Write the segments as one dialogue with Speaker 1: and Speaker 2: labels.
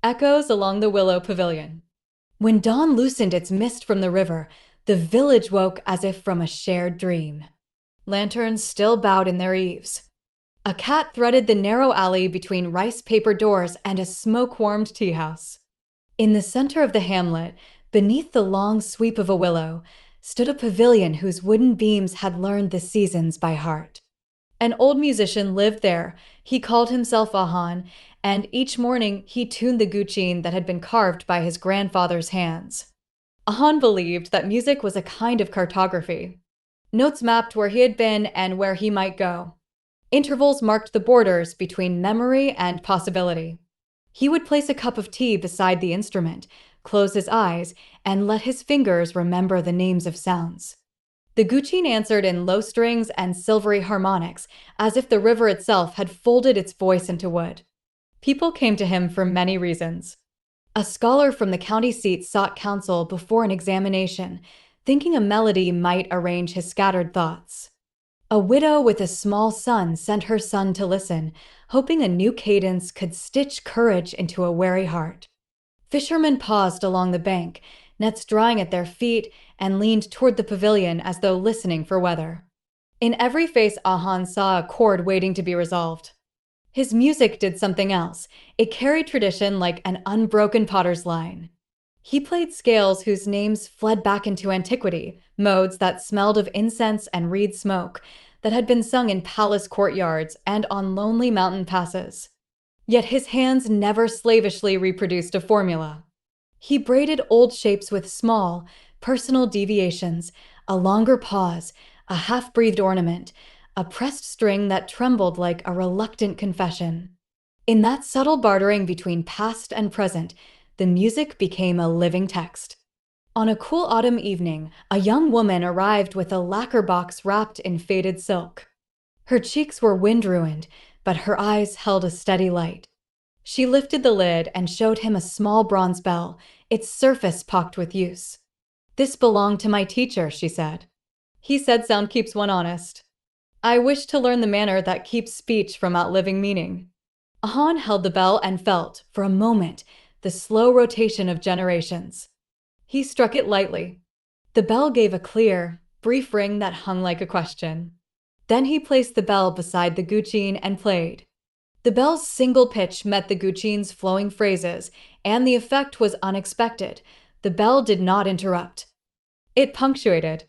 Speaker 1: Echoes along the Willow Pavilion. When dawn loosened its mist from the river, the village woke as if from a shared dream. Lanterns still bowed in their eaves. A cat threaded the narrow alley between rice-paper doors and a smoke-warmed tea-house. In the center of the hamlet, beneath the long sweep of a willow, stood a pavilion whose wooden beams had learned the seasons by heart. An old musician lived there. He called himself Ahan, and each morning he tuned the guqin that had been carved by his grandfather's hands. Ahan believed that music was a kind of cartography. Notes mapped where he had been and where he might go. Intervals marked the borders between memory and possibility. He would place a cup of tea beside the instrument, close his eyes, and let his fingers remember the names of sounds. The guqin answered in low strings and silvery harmonics, as if the river itself had folded its voice into wood. People came to him for many reasons. A scholar from the county seat sought counsel before an examination, thinking a melody might arrange his scattered thoughts. A widow with a small son sent her son to listen, hoping a new cadence could stitch courage into a weary heart. Fishermen paused along the bank, nets drying at their feet, and leaned toward the pavilion as though listening for weather. In every face, Ahan saw a chord waiting to be resolved. His music did something else. It carried tradition like an unbroken potter's line. He played scales whose names fled back into antiquity, modes that smelled of incense and reed smoke, that had been sung in palace courtyards and on lonely mountain passes. Yet his hands never slavishly reproduced a formula. He braided old shapes with small, personal deviations, a longer pause, a half-breathed ornament, a pressed string that trembled like a reluctant confession. In that subtle bartering between past and present, the music became a living text. On a cool autumn evening, a young woman arrived with a lacquer box wrapped in faded silk. Her cheeks were wind-ruined, but her eyes held a steady light. She lifted the lid and showed him a small bronze bell, its surface pocked with use. "This belonged to my teacher," she said. "He said sound keeps one honest. I wish to learn the manner that keeps speech from outliving meaning." Ahan held the bell and felt, for a moment, the slow rotation of generations. He struck it lightly. The bell gave a clear, brief ring that hung like a question. Then he placed the bell beside the guqin and played. The bell's single pitch met the guqin's flowing phrases, and the effect was unexpected. The bell did not interrupt. It punctuated.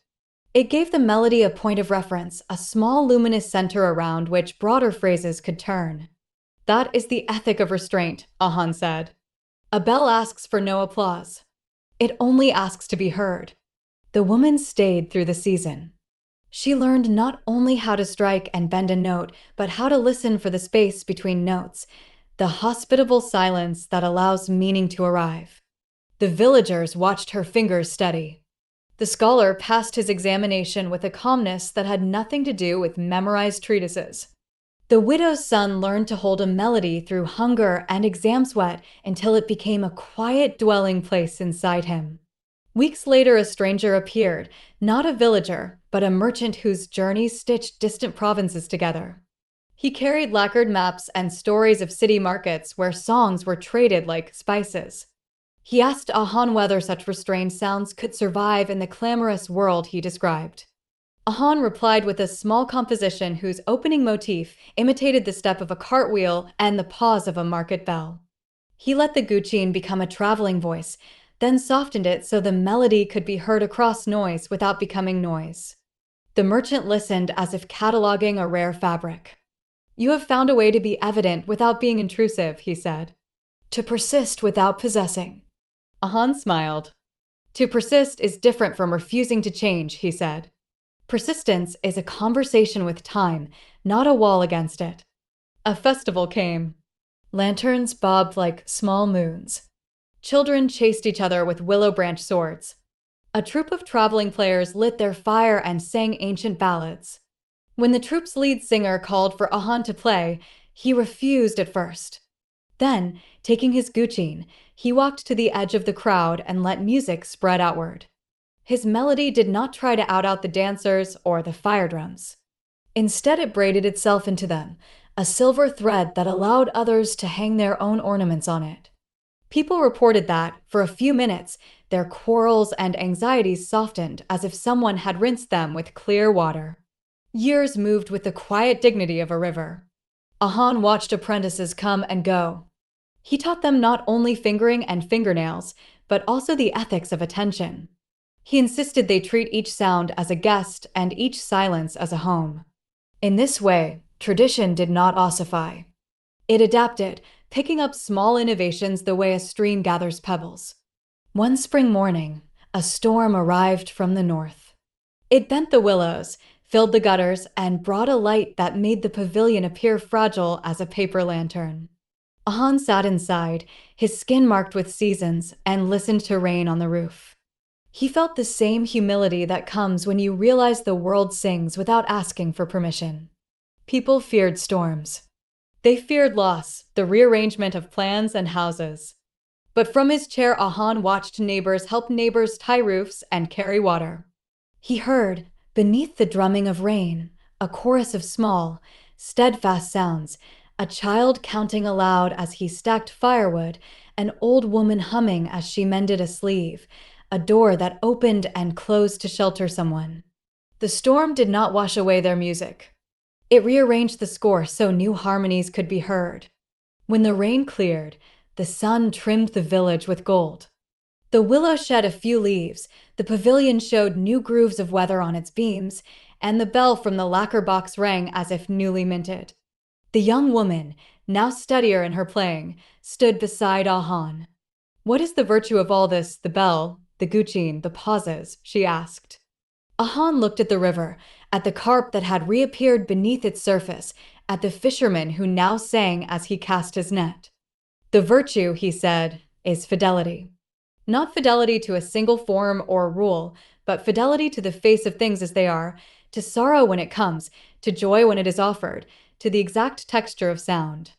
Speaker 1: It gave the melody a point of reference, a small luminous center around which broader phrases could turn. "That is the ethic of restraint," Ahan said. "A bell asks for no applause. It only asks to be heard." The woman stayed through the season. She learned not only how to strike and bend a note, but how to listen for the space between notes, the hospitable silence that allows meaning to arrive. The villagers watched her fingers steady. The scholar passed his examination with a calmness that had nothing to do with memorized treatises. The widow's son learned to hold a melody through hunger and exam sweat until it became a quiet dwelling place inside him. Weeks later, a stranger appeared, not a villager, but a merchant whose journeys stitched distant provinces together. He carried lacquered maps and stories of city markets where songs were traded like spices. He asked Ahan whether such restrained sounds could survive in the clamorous world he described. Ahan replied with a small composition whose opening motif imitated the step of a cartwheel and the pause of a market bell. He let the guqin become a traveling voice, then softened it so the melody could be heard across noise without becoming noise. The merchant listened as if cataloging a rare fabric. "You have found a way to be evident without being intrusive," he said. "To persist without possessing." Ahan smiled. "To persist is different from refusing to change," he said. "Persistence is a conversation with time, not a wall against it." A festival came. Lanterns bobbed like small moons. Children chased each other with willow branch swords. A troupe of traveling players lit their fire and sang ancient ballads. When the troupe's lead singer called for Ahan to play, he refused at first. Then, taking his guqin, he walked to the edge of the crowd and let music spread outward. His melody did not try to out the dancers or the fire drums. Instead, it braided itself into them, a silver thread that allowed others to hang their own ornaments on it. People reported that, for a few minutes, their quarrels and anxieties softened as if someone had rinsed them with clear water. Years moved with the quiet dignity of a river. Ahan watched apprentices come and go. He taught them not only fingering and fingernails, but also the ethics of attention. He insisted they treat each sound as a guest and each silence as a home. In this way, tradition did not ossify. It adapted, picking up small innovations the way a stream gathers pebbles. One spring morning, a storm arrived from the north. It bent the willows, filled the gutters, and brought a light that made the pavilion appear fragile as a paper lantern. Ahan sat inside, his skin marked with seasons, and listened to rain on the roof. He felt the same humility that comes when you realize the world sings without asking for permission. People feared storms. They feared loss, the rearrangement of plans and houses. But from his chair, Ahan watched neighbors help neighbors tie roofs and carry water. He heard, beneath the drumming of rain, a chorus of small, steadfast sounds, a child counting aloud as he stacked firewood, an old woman humming as she mended a sleeve, a door that opened and closed to shelter someone. The storm did not wash away their music. It rearranged the score so new harmonies could be heard. When the rain cleared, the sun trimmed the village with gold. The willow shed a few leaves, the pavilion showed new grooves of weather on its beams, and the bell from the lacquer box rang as if newly minted. The young woman, now steadier in her playing, stood beside Ahan. "What is the virtue of all this, the bell, the guqin, the pauses?" she asked. Ahan looked at the river, at the carp that had reappeared beneath its surface, at the fisherman who now sang as he cast his net. "The virtue," he said, "is fidelity. Not fidelity to a single form or rule, but fidelity to the face of things as they are, to sorrow when it comes, to joy when it is offered, to the exact texture of sound.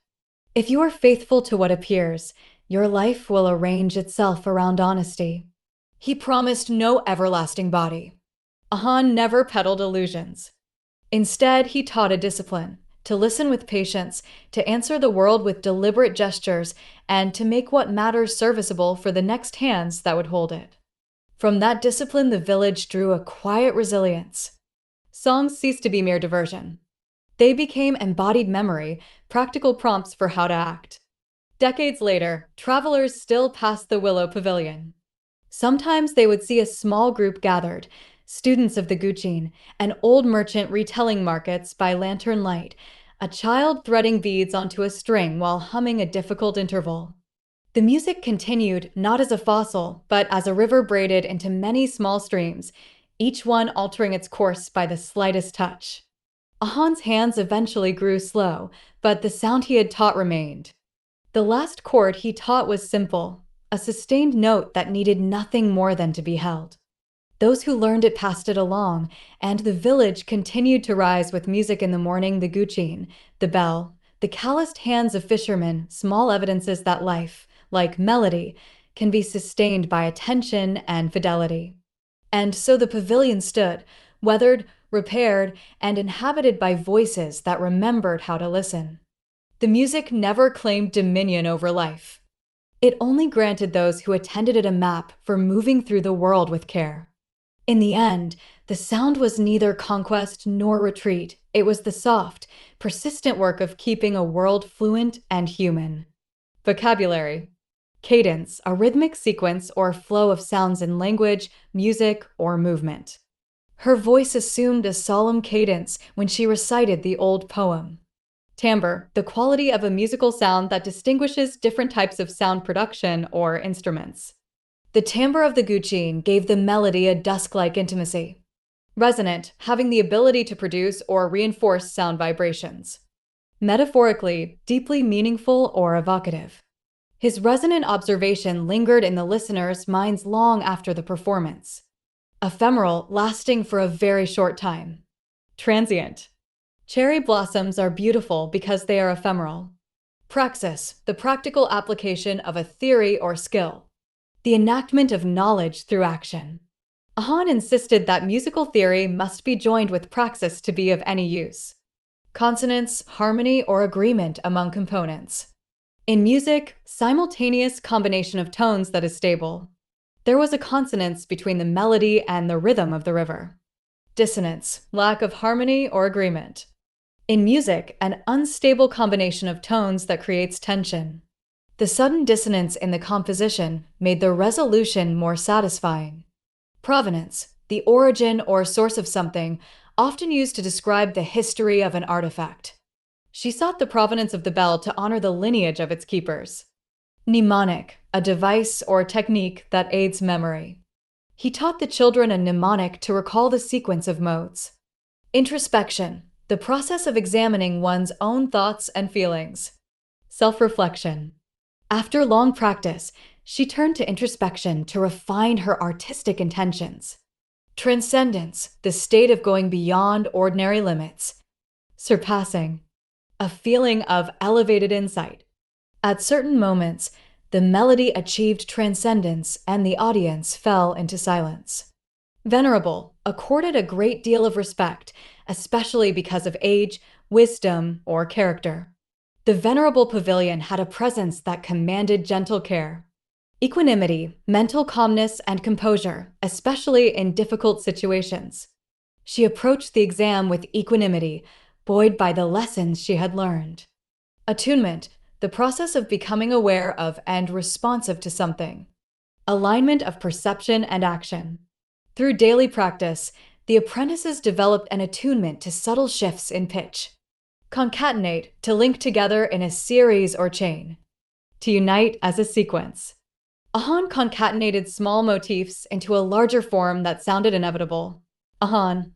Speaker 1: If you are faithful to what appears, your life will arrange itself around honesty." He promised no everlasting body. Ahan never peddled illusions. Instead, he taught a discipline: to listen with patience, to answer the world with deliberate gestures, and to make what matters serviceable for the next hands that would hold it. From that discipline, the village drew a quiet resilience. Songs ceased to be mere diversion. They became embodied memory, practical prompts for how to act. Decades later, travelers still passed the Willow Pavilion. Sometimes they would see a small group gathered, students of the guqin, an old merchant retelling markets by lantern light, a child threading beads onto a string while humming a difficult interval. The music continued not as a fossil, but as a river braided into many small streams, each one altering its course by the slightest touch. Ahan's hands eventually grew slow, but the sound he had taught remained. The last chord he taught was simple, a sustained note that needed nothing more than to be held. Those who learned it passed it along, and the village continued to rise with music in the morning, the guqin, the bell, the calloused hands of fishermen, small evidences that life, like melody, can be sustained by attention and fidelity. And so the pavilion stood, weathered, repaired, and inhabited by voices that remembered how to listen. The music never claimed dominion over life. It only granted those who attended it a map for moving through the world with care. In the end, the sound was neither conquest nor retreat. It was the soft, persistent work of keeping a world fluent and human. Vocabulary: cadence, a rhythmic sequence or flow of sounds in language, music, or movement. Her voice assumed a solemn cadence when she recited the old poem. Timbre, the quality of a musical sound that distinguishes different types of sound production or instruments. The timbre of the guqin gave the melody a dusk-like intimacy. Resonant, having the ability to produce or reinforce sound vibrations. Metaphorically, deeply meaningful or evocative. His resonant observation lingered in the listener's minds long after the performance. Ephemeral, lasting for a very short time. Transient. Cherry blossoms are beautiful because they are ephemeral. Praxis, the practical application of a theory or skill. The enactment of knowledge through action. Ahan insisted that musical theory must be joined with praxis to be of any use. Consonance, harmony, or agreement among components. In music, simultaneous combination of tones that is stable. There was a consonance between the melody and the rhythm of the river. Dissonance, lack of harmony or agreement. In music, an unstable combination of tones that creates tension. The sudden dissonance in the composition made the resolution more satisfying. Provenance, the origin or source of something, often used to describe the history of an artifact. She sought the provenance of the bell to honor the lineage of its keepers. Mnemonic, a device or technique that aids memory. He taught the children a mnemonic to recall the sequence of modes. Introspection, the process of examining one's own thoughts and feelings. Self-reflection. After long practice, she turned to introspection to refine her artistic intentions. Transcendence, the state of going beyond ordinary limits. Surpassing, a feeling of elevated insight. At certain moments, the melody achieved transcendence and the audience fell into silence. Venerable, accorded a great deal of respect, especially because of age, wisdom, or character. The venerable Pavilion had a presence that commanded gentle care. Equanimity, mental calmness, and composure, especially in difficult situations. She approached the exam with equanimity, buoyed by the lessons she had learned. Attunement, the process of becoming aware of and responsive to something. Alignment of perception and action. Through daily practice, the apprentices developed an attunement to subtle shifts in pitch. Concatenate, to link together in a series or chain. To unite as a sequence. Ahan concatenated small motifs into a larger form that sounded inevitable. Ahan,